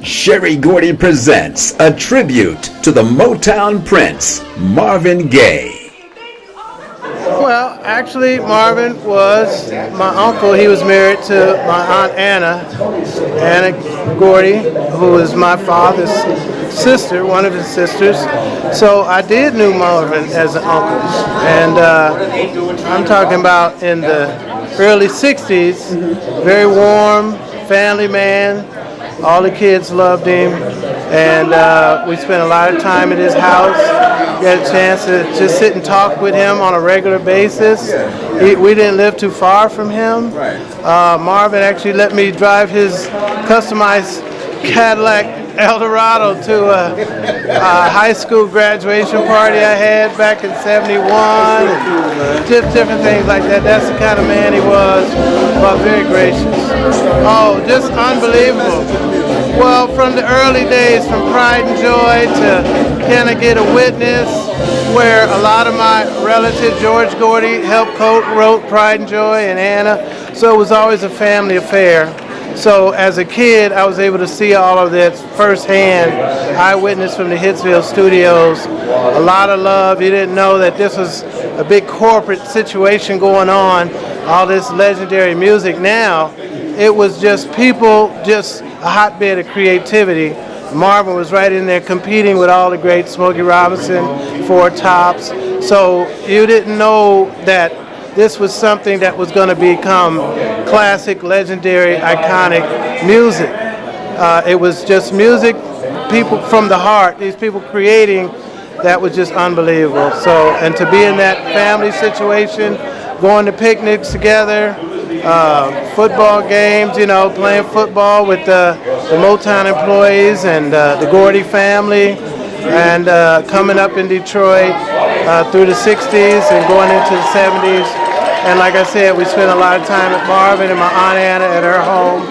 Sherry Gordy presents a tribute to the Motown Prince, Marvin Gaye. Well, actually, Marvin was my uncle. He was married to my Aunt Anna Gordy, who is my father's sister, one of his sisters. So I did knew Marvin as an uncle. And I'm talking about in the early 60s, very warm, family man. All the kids loved him. And we spent a lot of time at his house. Got a chance to just sit and talk with him on a regular basis. We didn't live too far from him. Marvin actually let me drive his customized Cadillac Eldorado to a high school graduation party I had back in '71. Just different things like that. That's the kind of man he was, but very gracious. Oh, just unbelievable. Well, from the early days, from Pride and Joy to Can I Get a Witness, where a lot of my relative George Gordy helped wrote Pride and Joy and Anna, so it was always a family affair. So as a kid, I was able to see all of this firsthand, eyewitness from the Hitsville studios. A lot of love. You didn't know that this was a big corporate situation going on, all this legendary music. Now, it was just people, just a hotbed of creativity. Marvin was right in there competing with all the great Smokey Robinson, Four Tops. So you didn't know that this was something that was going to become classic, legendary, iconic music. It was just music, people from the heart, these people creating, that was just unbelievable. So, and to be in that family situation, going to picnics together, football games, you know, playing football with the Motown employees and the Gordy family, and coming up in Detroit through the 60s and going into the 70s. And like I said, we spent a lot of time at Marvin and my Aunt Anna at her home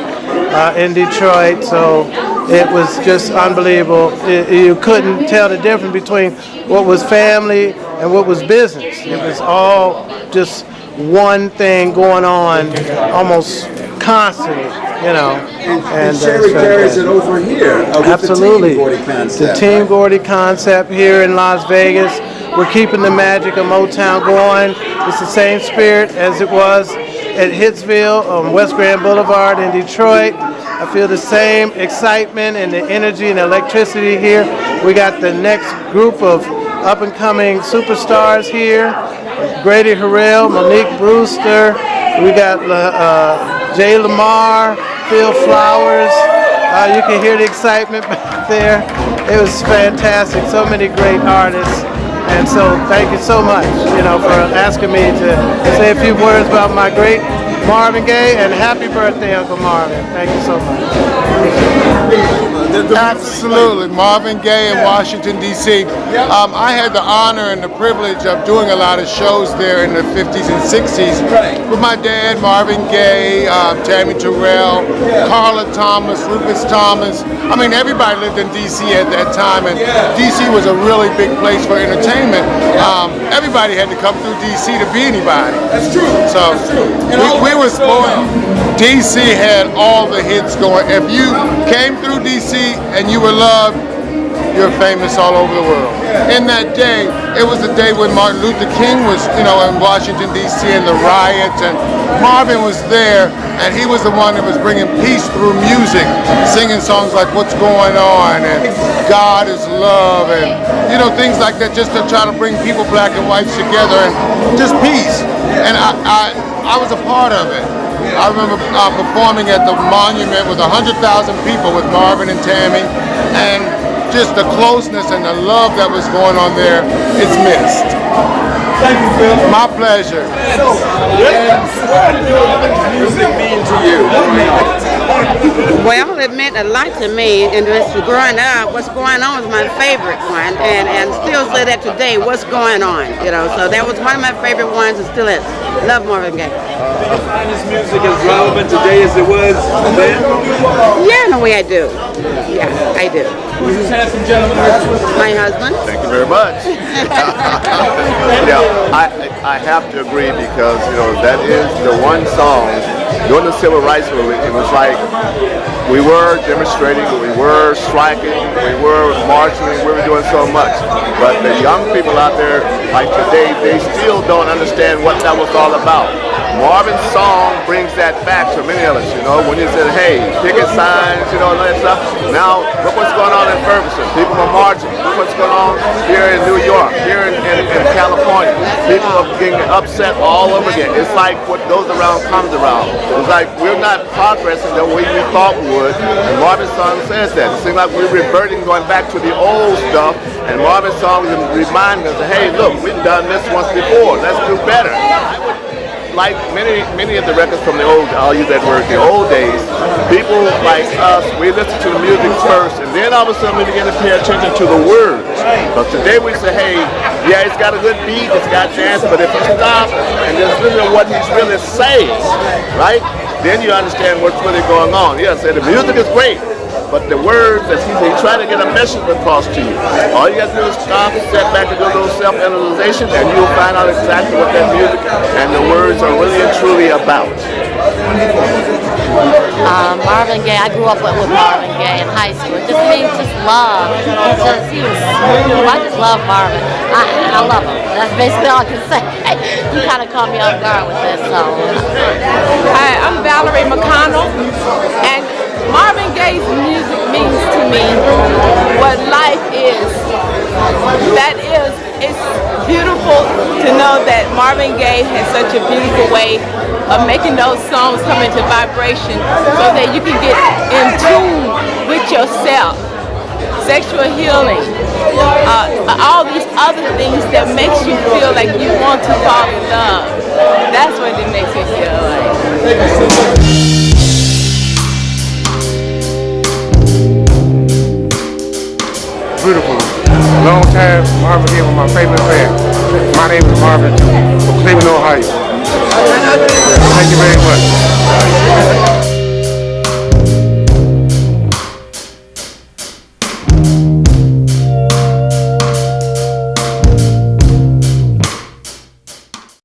in Detroit. So it was just unbelievable. You couldn't tell the difference between what was family and what was business. It was all just one thing going on almost constantly, you know. And Sherry carries it over here with absolutely. The Team Gordy concept. The Team Gordy concept here in Las Vegas. We're keeping the magic of Motown going. It's the same spirit as it was at Hitsville on West Grand Boulevard in Detroit. I feel the same excitement and the energy and electricity here. We got the next group of up-and-coming superstars here. Grady Harrell, Monique Brewster. We got Jay Lamar, Phil Flowers. You can hear the excitement back there. It was fantastic. So many great artists. And so thank you so much, you know, for asking me to say a few words about my great Marvin Gaye, and happy birthday, Uncle Marvin. Thank you so much. Absolutely. Marvin Gaye in Washington, D.C. I had the honor and the privilege of doing a lot of shows there in the 50s and 60s with my dad, Marvin Gaye, Tammy Terrell, Carla Thomas, Rufus Thomas. I mean, everybody lived in D.C. at that time, and D.C. was a really big place for entertainment. Everybody had to come through D.C. to be anybody. That's true. So we were spoiled. D.C. had all the hits going. If you came through D.C. and you were loved, you're famous all over the world. In that day, it was the day when Martin Luther King was, you know, in Washington, D.C. and the riots, and Marvin was there, and he was the one that was bringing peace through music, singing songs like What's Going On and God is Love, and, you know, things like that, just to try to bring people, black and whites, together, and just peace. And I was a part of it. I remember performing at the monument with 100,000 people with Marvin and Tammy, and just the closeness and the love that was going on there, it's missed. Thank you, Phil. My pleasure. So, what does music mean to you? Well, it meant a lot to me, and just growing up, What's Going On was my favorite one, and still say that today, What's Going On, you know, so that was one of my favorite ones, and still is. Love Marvin Gaye. Do you find this music as relevant today as it was then? Yeah, in a way I do. Yeah, I do. Who's this handsome gentleman? My husband. Thank you very much. Yeah, I have to agree because, you know, that is the one song during the civil rights movement, it was like we were demonstrating, we were striking, we were marching, we were doing so much. But the young people out there, like today, they still don't understand what that was all about. Marvin's song brings that back to many of us, you know, when you said, hey, picket signs, you know, and all that stuff. Now, look what's going on in Ferguson. People are marching. Look what's going on here in New York, here in California. People are getting upset all over again. It's like what goes around comes around. It's like we're not progressing the way we thought we would, and Marvin's song says that. It seems like we're reverting, going back to the old stuff, and Marvin's song is reminding us, hey, look, we've done this once before. Let's do better. Like many of the records from the old, I'll use that word, the old days, people like us, we listen to the music first, and then all of a sudden we begin to pay attention to the words. But today we say, hey, yeah, it's got a good beat, it's got dance, but if you stop and just listen to what he's really saying, right, then you understand what's really going on. Yes, the music is great, but the words that he's trying to get a message across to you. All you got to do is stop, step back, and do a little self-analyzation, and you'll find out exactly what that music and the words are really and truly about. Marvin Gaye, I grew up with Marvin Gaye in high school. It just means just love. He was smooth. I just love Marvin. I love him. That's basically all I can say. You kind of caught me off guard with this, so. Hi, I'm Valerie McConnell, and Marvin Gaye's music means to me what life is. That is, it's beautiful to know that Marvin Gaye has such a beautiful way of making those songs come into vibration so that you can get in tune with yourself. Sexual healing, all these other things that makes you feel like you want to fall in love. That's what it makes me feel like. Beautiful. Long time, Marvin Gaye was my favorite band. My name is Marvin from Cleveland, Ohio. Thank you very much.